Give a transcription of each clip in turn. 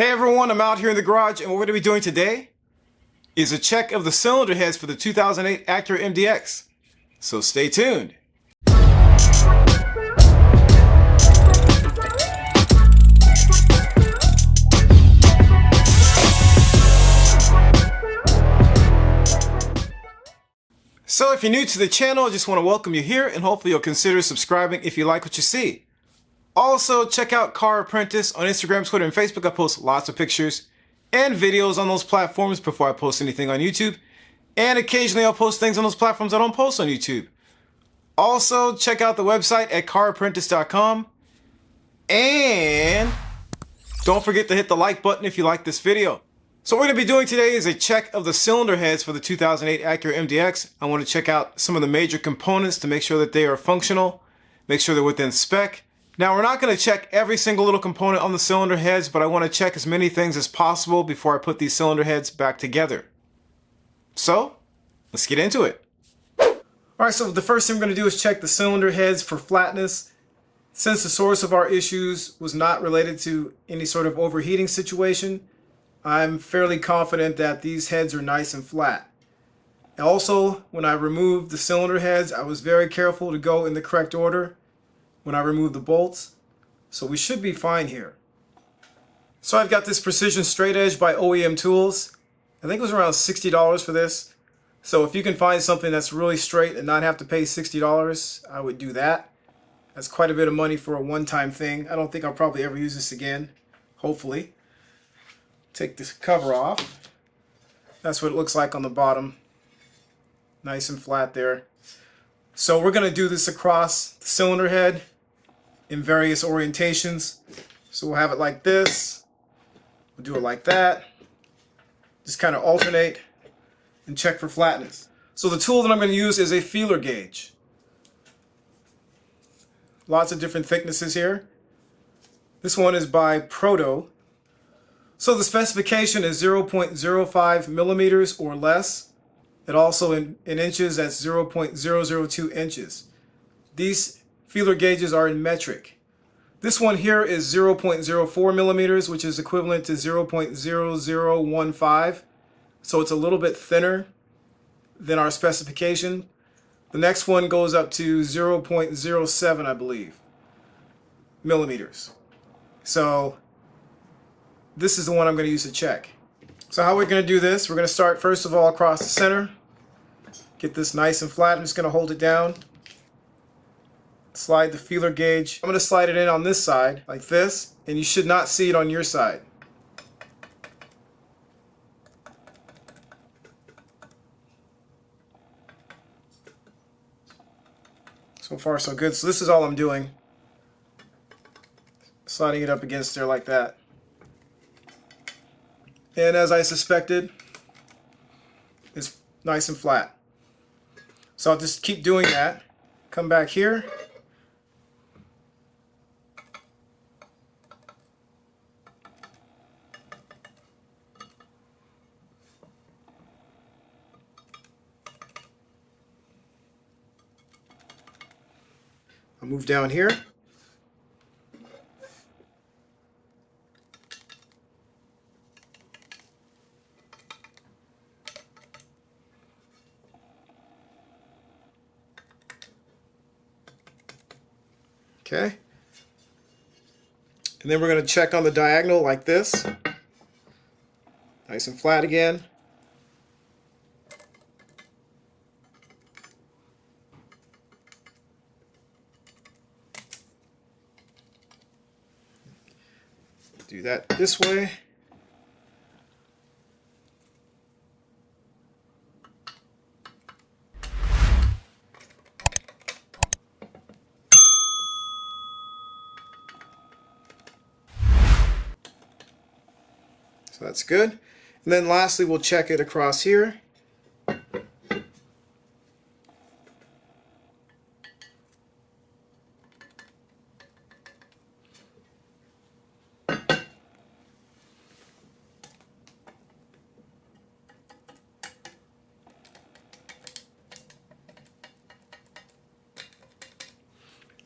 Hey everyone, I'm out here in the garage, and what we're going to be doing today is a check of the cylinder heads for the 2008 Acura MDX. So stay tuned. So if you're new to the channel, I just want to welcome you here, and hopefully you'll consider subscribing if you like what you see. Also, check out Car Apprentice on Instagram, Twitter, and Facebook. I post lots of pictures and videos on those platforms before I post anything on YouTube. And occasionally I'll post things on those platforms I don't post on YouTube. Also, check out the website at carapprentice.com. And don't forget to hit the like button if you like this video. So what we're going to be doing today is a check of the cylinder heads for the 2008 Acura MDX. I want to check out some of the major components to make sure that they are functional, make sure they're within spec. Now we're not going to check every single little component on the cylinder heads, but I want to check as many things as possible before I put these cylinder heads back together. So, let's get into it. Alright, so the first thing we're going to do is check the cylinder heads for flatness. Since the source of our issues was not related to any sort of overheating situation, I'm fairly confident that these heads are nice and flat. Also, when I removed the cylinder heads, I was very careful to go in the correct order when I remove the bolts, so we should be fine here. So I've got this precision straight edge by OEM Tools. I think it was around $60 for this. So if you can find something that's really straight and not have to pay $60, I would do that. That's quite a bit of money for a one-time thing. I don't think I'll probably ever use this again, hopefully. Take this cover off. That's what it looks like on the bottom. Nice and flat there. So we're going to do this across the cylinder head in various orientations. So we'll have it like this, we'll do it like that, just kind of alternate and check for flatness. So the tool that I'm going to use is a feeler gauge. Lots of different thicknesses here. This one is by Proto. So the specification is 0.05 millimeters or less. It also in inches, that's 0.002 inches. These feeler gauges are in metric. This one here is 0.04 millimeters, which is equivalent to 0.0015. So it's a little bit thinner than our specification. The next one goes up to 0.07, I believe, millimeters. So this is the one I'm going to use to check. So how we're going to do this, we're going to start first of all across the center. Get this nice and flat. I'm just going to hold it down. Slide the feeler gauge. I'm going to slide it in on this side like this, and you should not see it on your side. So far so good. So this is all I'm doing. Sliding it up against there like that. And as I suspected, it's nice and flat. So I'll just keep doing that. Come back here. I'll move down here. Okay. And then we're going to check on the diagonal like this. Nice and flat again. Do that this way. So that's good. And then lastly, we'll check it across here.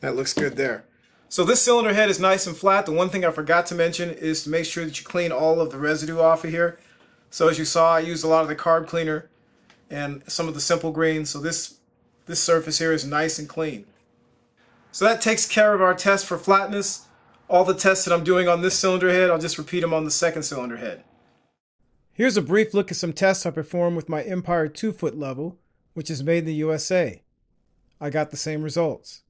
That looks good there. So this cylinder head is nice and flat. The one thing I forgot to mention is to make sure that you clean all of the residue off of here. So as you saw, I used a lot of the carb cleaner and some of the simple green. So this surface here is nice and clean. So that takes care of our test for flatness. All the tests that I'm doing on this cylinder head, I'll just repeat them on the second cylinder head. Here's a brief look at some tests I performed with my Empire 2-foot level, which is made in the USA. I got the same results.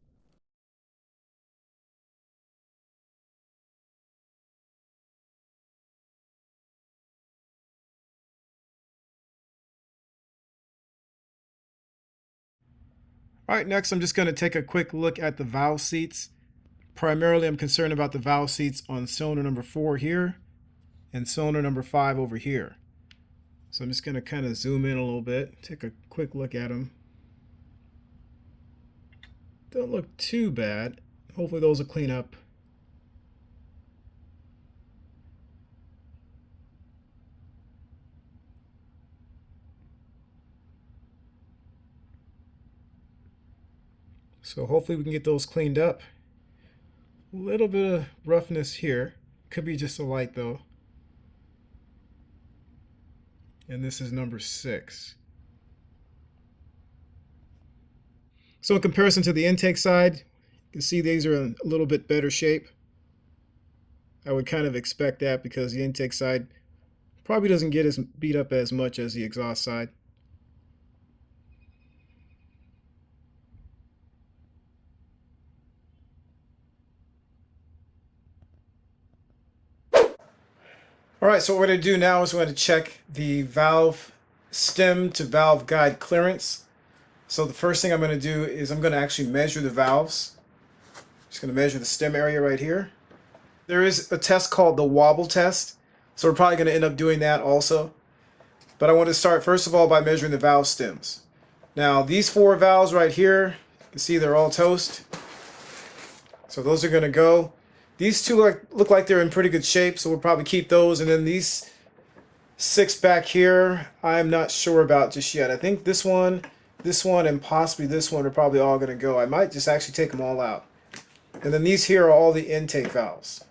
Alright, next I'm just going to take a quick look at the valve seats. Primarily I'm concerned about the valve seats on cylinder number 4 here and cylinder number 5 over here. So I'm just going to kind of zoom in a little bit, take a quick look at them. Don't look too bad. Hopefully those will clean up. So hopefully we can get those cleaned up. A little bit of roughness here. Could be just a light though. And this is number 6. So in comparison to the intake side, you can see these are in a little bit better shape. I would kind of expect that because the intake side probably doesn't get as beat up as much as the exhaust side. Alright, so what we're going to do now is we're going to check the valve stem to valve guide clearance. So the first thing I'm going to do is I'm going to actually measure the valves. Just going to measure the stem area right here. There is a test called the wobble test, so we're probably going to end up doing that also. But I want to start first of all by measuring the valve stems. Now these 4 valves right here, you can see they're all toast. So those are going to go. These 2 look like they're in pretty good shape, so we'll probably keep those. And then these 6 back here, I'm not sure about just yet. I think this one, and possibly this one are probably all going to go. I might just actually take them all out. And then these here are all the intake valves.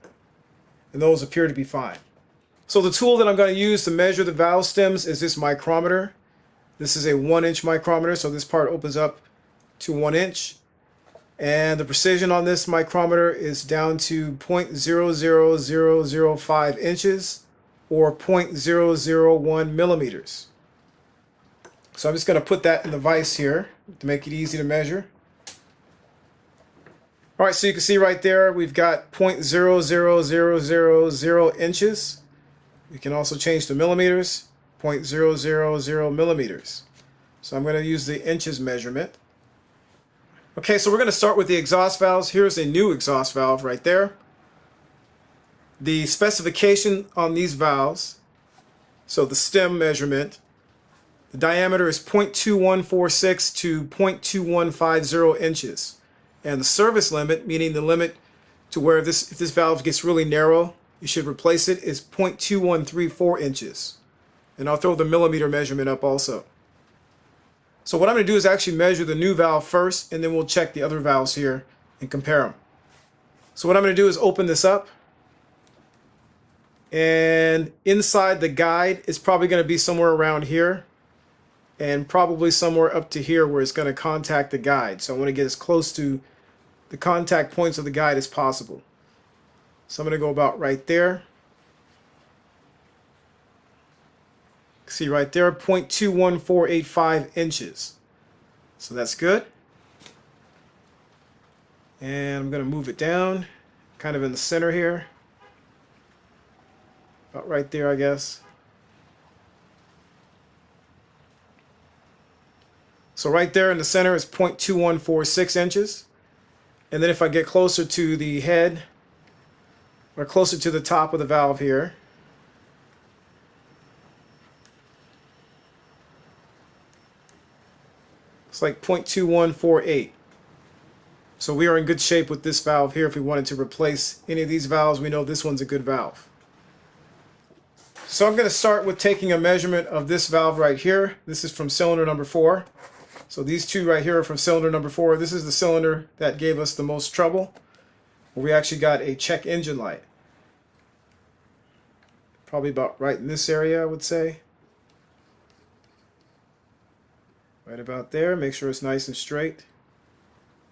And those appear to be fine. So the tool that I'm going to use to measure the valve stems is this micrometer. This is a 1-inch micrometer, so this part opens up to 1 inch. And the precision on this micrometer is down to 0.00005 inches or 0.001 millimeters. So I'm just going to put that in the vise here to make it easy to measure. Alright, so you can see right there we've got 0.00000 inches. You can also change to millimeters, 0.000 millimeters. So I'm going to use the inches measurement. Okay, so we're going to start with the exhaust valves. Here's a new exhaust valve right there. The specification on these valves, so the stem measurement, the diameter is 0.2146 to 0.2150 inches. And the service limit, meaning the limit to where if this valve gets really narrow, you should replace it, is 0.2134 inches. And I'll throw the millimeter measurement up also. So what I'm going to do is actually measure the new valve first, and then we'll check the other valves here and compare them. So what I'm going to do is open this up. And inside the guide is probably going to be somewhere around here. And probably somewhere up to here where it's going to contact the guide. So I want to get as close to the contact points of the guide as possible. So I'm going to go about right there. See right there, 0.21485 inches. So that's good. And I'm going to move it down, kind of in the center here. About right there, I guess. So right there in the center is 0.2146 inches. And then if I get closer to the head, or closer to the top of the valve here, it's like 0.2148. So we are in good shape with this valve here. If we wanted to replace any of these valves, we know this one's a good valve. So I'm going to start with taking a measurement of this valve right here. This is from cylinder number 4. So these 2 right here are from cylinder number 4. This is the cylinder that gave us the most trouble. where we actually got a check engine light. Probably about right in this area, I would say. Right about there. Make sure it's nice and straight.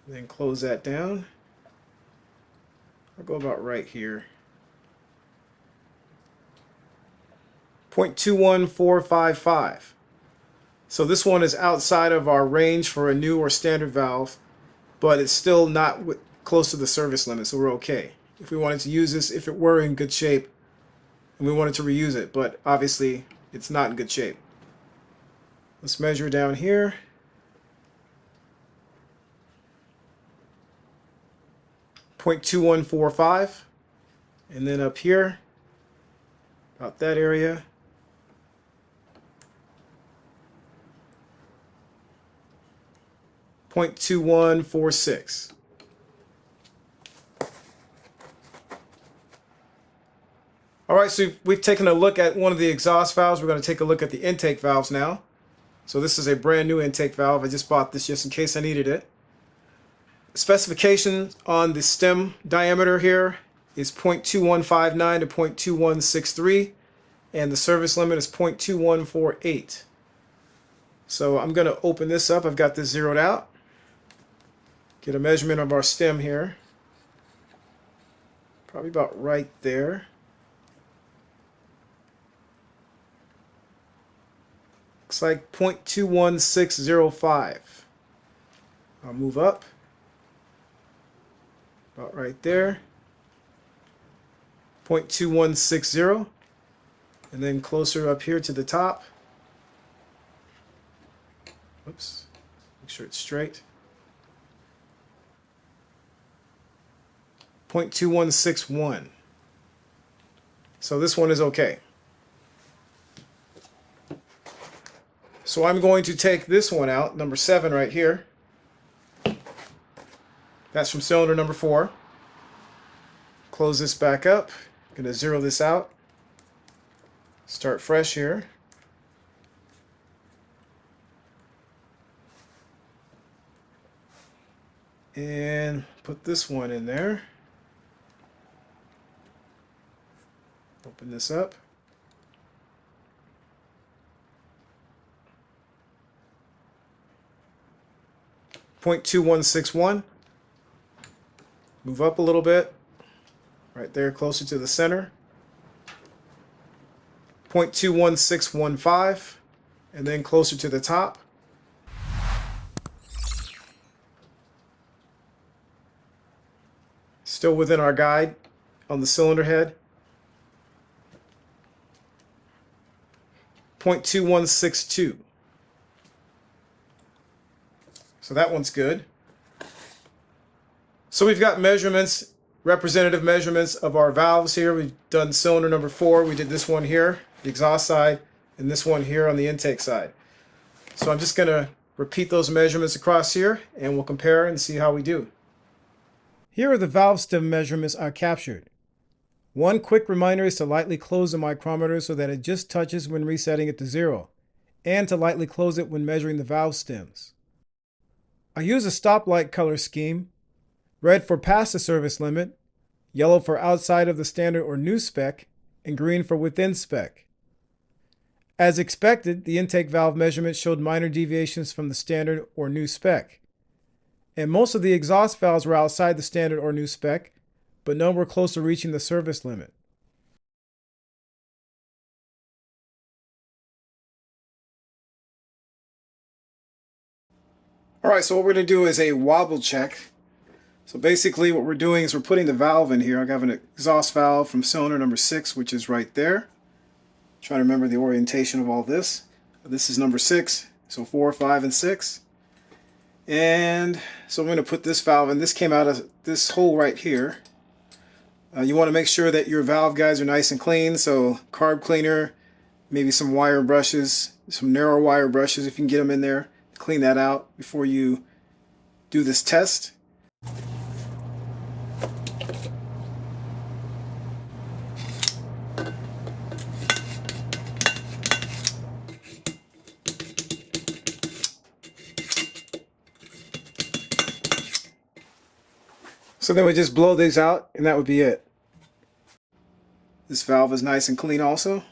Then close that down. I'll go about right here. 0.21455. So this one is outside of our range for a new or standard valve, but it's still not close to the service limit, so we're okay. If we wanted to use this, if it were in good shape, and we wanted to reuse it, but obviously it's not in good shape. Let's measure down here. 0.2145, and then up here, about that area, 0.2146. All right, so we've taken a look at one of the exhaust valves. We're going to take a look at the intake valves now. So this is a brand new intake valve. I just bought this just in case I needed it. Specifications on the stem diameter here is 0.2159 to 0.2163, and the service limit is 0.2148. So I'm going to open this up. I've got this zeroed out. Get a measurement of our stem here. Probably about right there. Looks like 0.21605. I'll move up. About right there. 0.2160. And then closer up here to the top. Oops. Make sure it's straight. 0.2161. So this one is okay. So I'm going to take this one out, number 7 right here. That's from cylinder number 4. Close this back up. I'm going to zero this out. Start fresh here. And put this one in there. Open this up. .2161. Move up a little bit. Right there, closer to the center. 0.21615. And then closer to the top. Still within our guide on the cylinder head. 0.2162. So that one's good. So we've got measurements, representative measurements of our valves here. We've done cylinder number 4. We did this one here, the exhaust side, and this one here on the intake side. So I'm just going to repeat those measurements across here, and we'll compare and see how we do. Here are the valve stem measurements I captured. One quick reminder is to lightly close the micrometer so that it just touches when resetting it to 0, and to lightly close it when measuring the valve stems. I use a stoplight color scheme: red for past the service limit, yellow for outside of the standard or new spec, and green for within spec. As expected, the intake valve measurement showed minor deviations from the standard or new spec. And most of the exhaust valves were outside the standard or new spec, but none were close to reaching the service limit. Alright, so what we're going to do is a wobble check. So basically what we're doing is we're putting the valve in here. I have an exhaust valve from cylinder number 6, which is right there. Trying to remember the orientation of all this. This is number 6, so 4, 5, and 6. And so I'm going to put this valve in. This came out of this hole right here. You want to make sure that your valve guides are nice and clean, so carb cleaner, maybe some wire brushes, some narrow wire brushes if you can get them in there. Clean that out before you do this test. So then we just blow these out and that would be it. This valve is nice and clean also,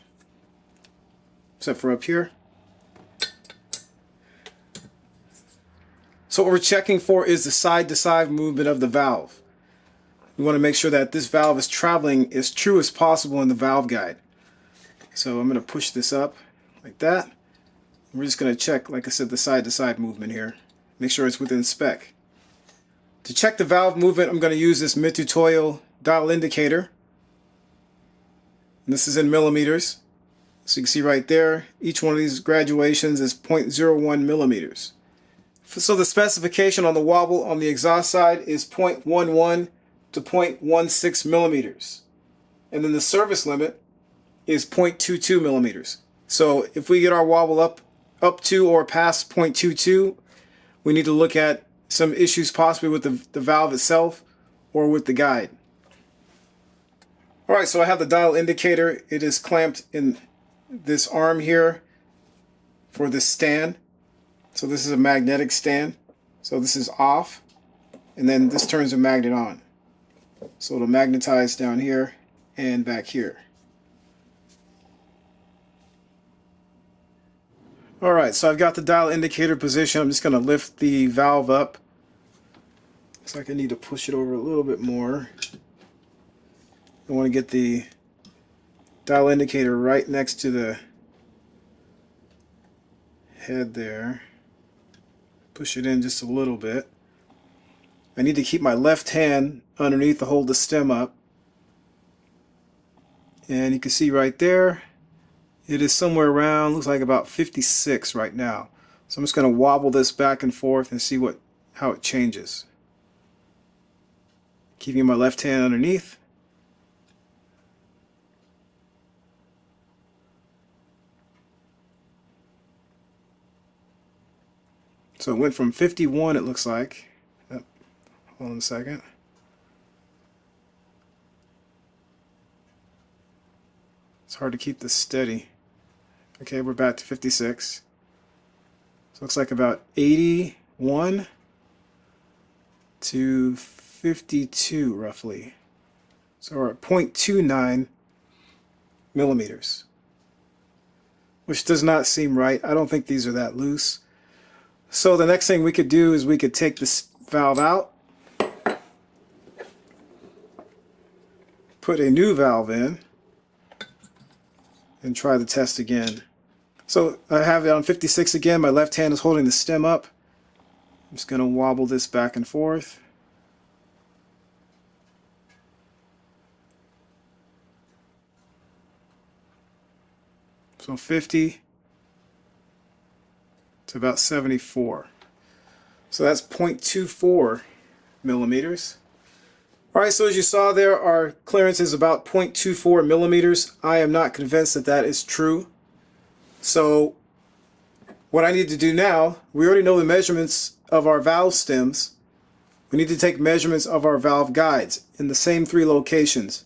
except for up here. So what we're checking for is the side-to-side movement of the valve. We want to make sure that this valve is traveling as true as possible in the valve guide. So I'm going to push this up like that. We're just going to check, like I said, the side-to-side movement here. Make sure it's within spec. To check the valve movement, I'm going to use this mid-tutorial dial indicator. And this is in millimeters. So you can see right there, each one of these graduations is 0.01 millimeters. So the specification on the wobble on the exhaust side is 0.11 to 0.16 millimeters. And then the service limit is 0.22 millimeters. So if we get our wobble up to or past 0.22, we need to look at some issues possibly with the valve itself or with the guide. Alright, so I have the dial indicator. It is clamped in this arm here for this stand. So this is a magnetic stand. So this is off, and then this turns the magnet on. So it'll magnetize down here and back here. Alright, so I've got the dial indicator position. I'm just going to lift the valve up. Looks like I need to push it over a little bit more. I want to get the dial indicator right next to the head there. Push it in just a little bit. I need to keep my left hand underneath to hold the stem up. And you can see right there, it is somewhere around, looks like about 56 right now. So I'm just going to wobble this back and forth and see how it changes. Keeping my left hand underneath. So it went from 51, it looks like. Hold on a second. It's hard to keep this steady. Okay, we're back to 56. So it looks like about 81 to 52 roughly. So we're at 0.29 millimeters, which does not seem right. I don't think these are that loose. So the next thing we could do is we could take this valve out, put a new valve in, and try the test again. So I have it on 56 again. My left hand is holding the stem up. I'm just going to wobble this back and forth. So 50 to about 74. So that's 0.24 millimeters. Alright, so as you saw there, our clearance is about 0.24 millimeters. I am not convinced that that is true. So what I need to do now, we already know the measurements of our valve stems. We need to take measurements of our valve guides in the same 3 locations.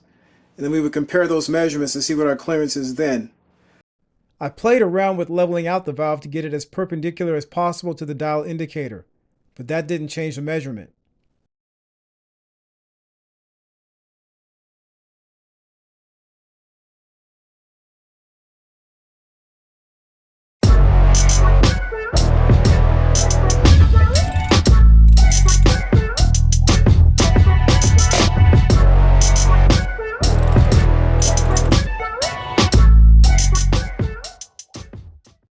And then we would compare those measurements and see what our clearance is then. I played around with leveling out the valve to get it as perpendicular as possible to the dial indicator, but that didn't change the measurement.